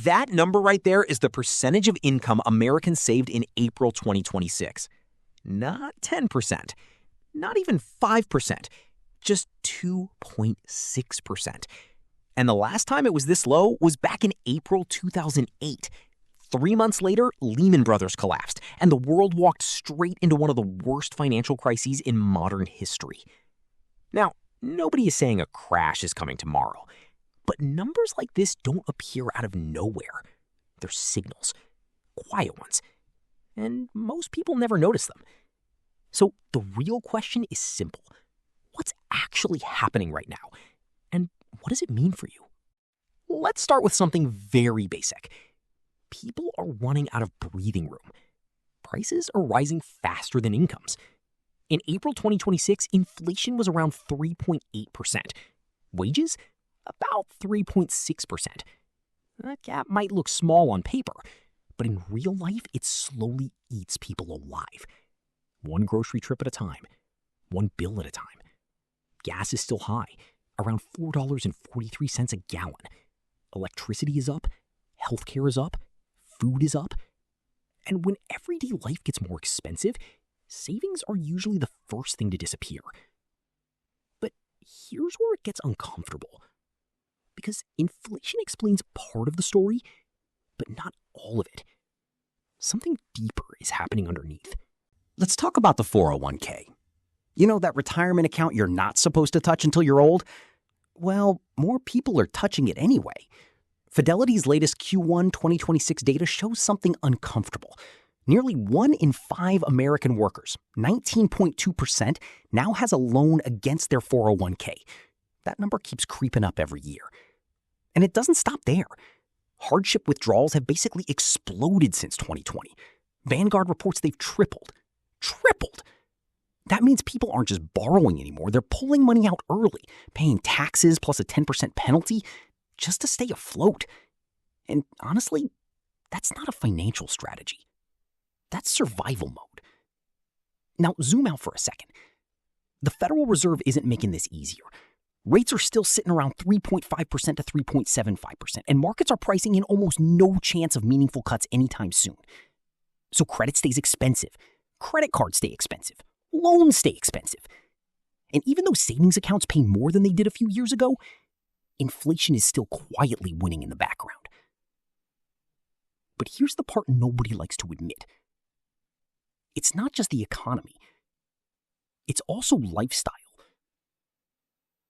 That number right there is the percentage of income Americans saved in April 2026. Not 10%, not even 5%, just 2.6%. And the last time it was this low was back in April 2008. 3 months later, Lehman Brothers collapsed, and the world walked straight into one of the worst financial crises in modern history. Now, nobody is saying a crash is coming tomorrow, but numbers like this don't appear out of nowhere. They're signals, quiet ones, and most people never notice them. So the real question is simple. What's actually happening right now? And what does it mean for you? Let's start with something very basic. People are running out of breathing room. Prices are rising faster than incomes. In April 2026, inflation was around 3.8%. Wages? About 3.6%. That gap might look small on paper, but in real life, it slowly eats people alive. One grocery trip at a time. One bill at a time. Gas is still high, around $4.43 a gallon. Electricity is up. Healthcare is up. Food is up. And when everyday life gets more expensive, savings are usually the first thing to disappear. But here's where it gets uncomfortable. Because inflation explains part of the story, but not all of it. Something deeper is happening underneath. Let's talk about the 401k. You know, that retirement account you're not supposed to touch until you're old? Well, more people are touching it anyway. Fidelity's latest Q1 2026 data shows something uncomfortable. Nearly 1 in 5 American workers, 19.2%, now has a loan against their 401k. That number keeps creeping up every year. And it doesn't stop there. Hardship withdrawals have basically exploded since 2020. Vanguard reports they've tripled. Tripled! That means people aren't just borrowing anymore, they're pulling money out early, paying taxes plus a 10% penalty just to stay afloat. And honestly, that's not a financial strategy. That's survival mode. Now, zoom out for a second. The Federal Reserve isn't making this easier. Rates are still sitting around 3.5% to 3.75%, and markets are pricing in almost no chance of meaningful cuts anytime soon. So credit stays expensive. Credit cards stay expensive. Loans stay expensive. And even though savings accounts pay more than they did a few years ago, inflation is still quietly winning in the background. But here's the part nobody likes to admit. It's not just the economy. It's also lifestyle.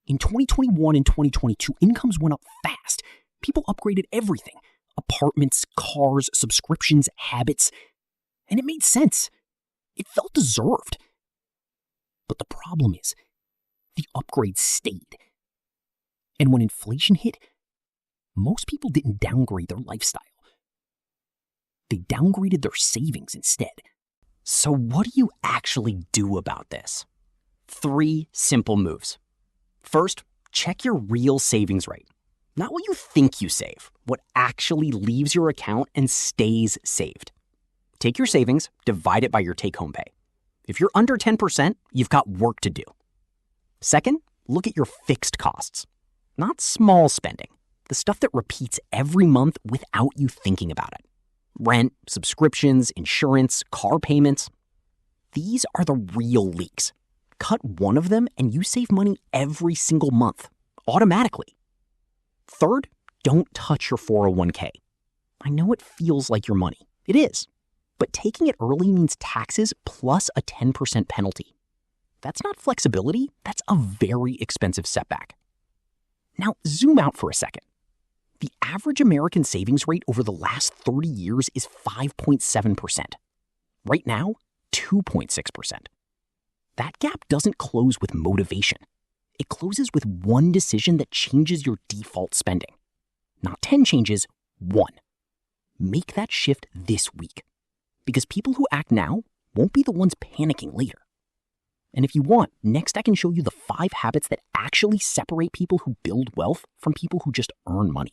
In 2021 and 2022, incomes went up fast. People upgraded everything. Apartments, cars, subscriptions, habits. And it made sense. It felt deserved. But the problem is, the upgrades stayed. And when inflation hit, most people didn't downgrade their lifestyle. They downgraded their savings instead. So what do you actually do about this? 3 simple moves. First, check your real savings rate. Not what you think you save, what actually leaves your account and stays saved. Take your savings, divide it by your take-home pay. If you're under 10%, you've got work to do. Second, look at your fixed costs. Not small spending, the stuff that repeats every month without you thinking about it. Rent, subscriptions, insurance, car payments. These are the real leaks. Cut one of them and you save money every single month, automatically. Third, don't touch your 401k. I know it feels like your money. It is. But taking it early means taxes plus a 10% penalty. That's not flexibility, that's a very expensive setback. Now, zoom out for a second. The average American savings rate over the last 30 years is 5.7%. Right now, 2.6%. That gap doesn't close with motivation. It closes with one decision that changes your default spending. Not 10 changes, 1. Make that shift this week. Because people who act now won't be the ones panicking later. And if you want, next I can show you the 5 habits that actually separate people who build wealth from people who just earn money.